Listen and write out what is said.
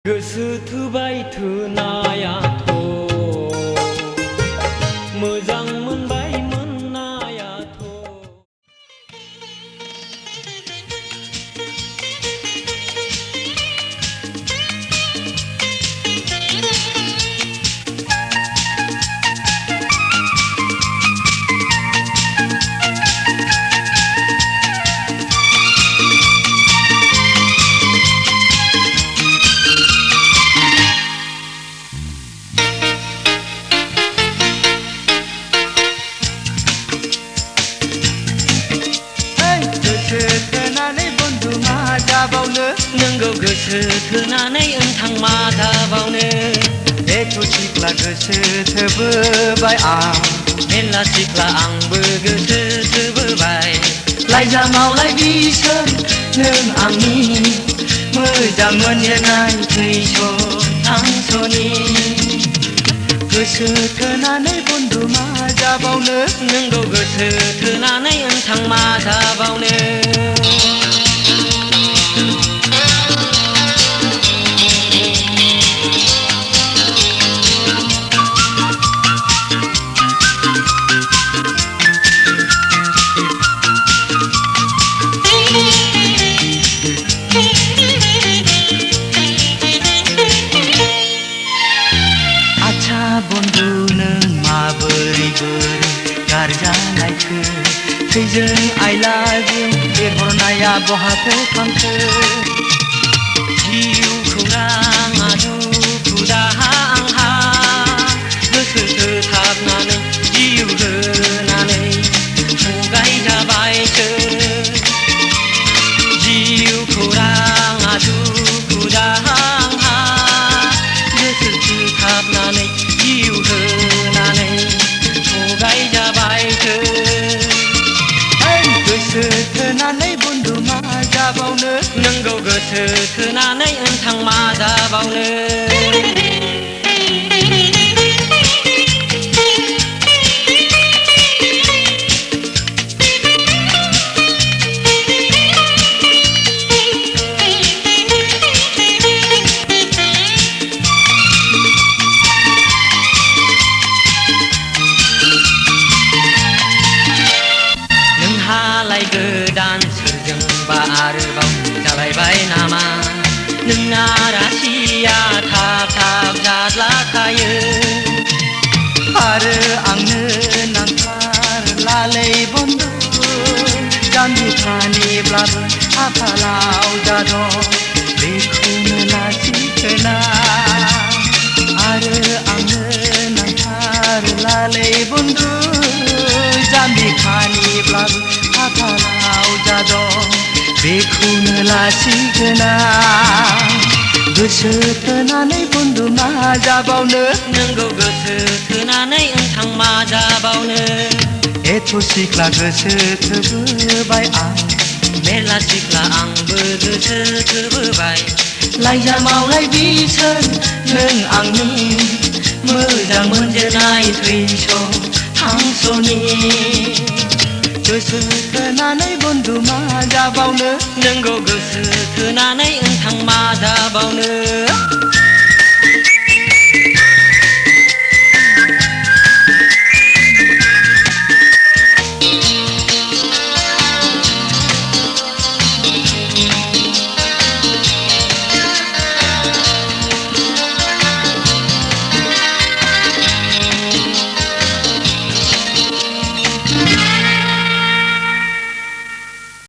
गोसो थोबाय थोनायाथ' मोजां मोनबाय मोननायाथ'। नोंगौ गोसो थोनानै ओनथां मा जाबावनो एथ' सिख्ला गोसो थोबोबाय आं मेरला सिख्ला आंबो गोसो थोबोबाय लाइजामावलाय बिसोर नों आंनि मोजां मोनजेननाय थैस' थांस'नि गोसो थोनानै बन्धु मा जाबावनो नोंगौ गोसो थोनानै ओनथां मा जाबावनो। बन्धु नों माबोरै गारजानायखो थैजों आइलाजों लिरहरनाया बहाथो थांखो जिउ खौराङा दुखु दाहा आंहा गोसो थोथाबनानै जिउ होनानै थगायजाबायसो जिउ खौराङा दुखु दाहा आंहा गोसो थोथाबनानै जिउ होनानै थगायजाबायसो। गोसो थोनानै बन्धु मा जाबावनो नोंगौ गोसो थोनानै ओनथां मा जाबावनो। गोदान सोरजोंबा आरोबाव जालायबाय नामा नोंना रासिया थाब थाब जाद्लाखायो आरो आंनो नांथारलालै बन्धु जाम्बि फानिब्लाबो खाफालाव जाद' बेखौनो लाजिखोना आरो आंनो नांथारलालै बन्धु जाम्बि फानिब्लाबो खाफालाव जाद' बेखौनो लाजिखोना गोसो थोनानै बन्धु मा जाबावनो नोंगौ गोसो थोनानै ओनथां मा जाबावनो। एथ' सिख्ला गोसो थोबोबाय आं मेरला सिख्ला आंबो गोसो थोबोबाय लाइजामावलाय बिसोर नों आंनि मोजां मोनजेननाय थैस' थांस'नि गोसो थोनानै बन्धु मा जाबावनो नोंगौ गोसो थोनानै ओनथां मा जाबावनो।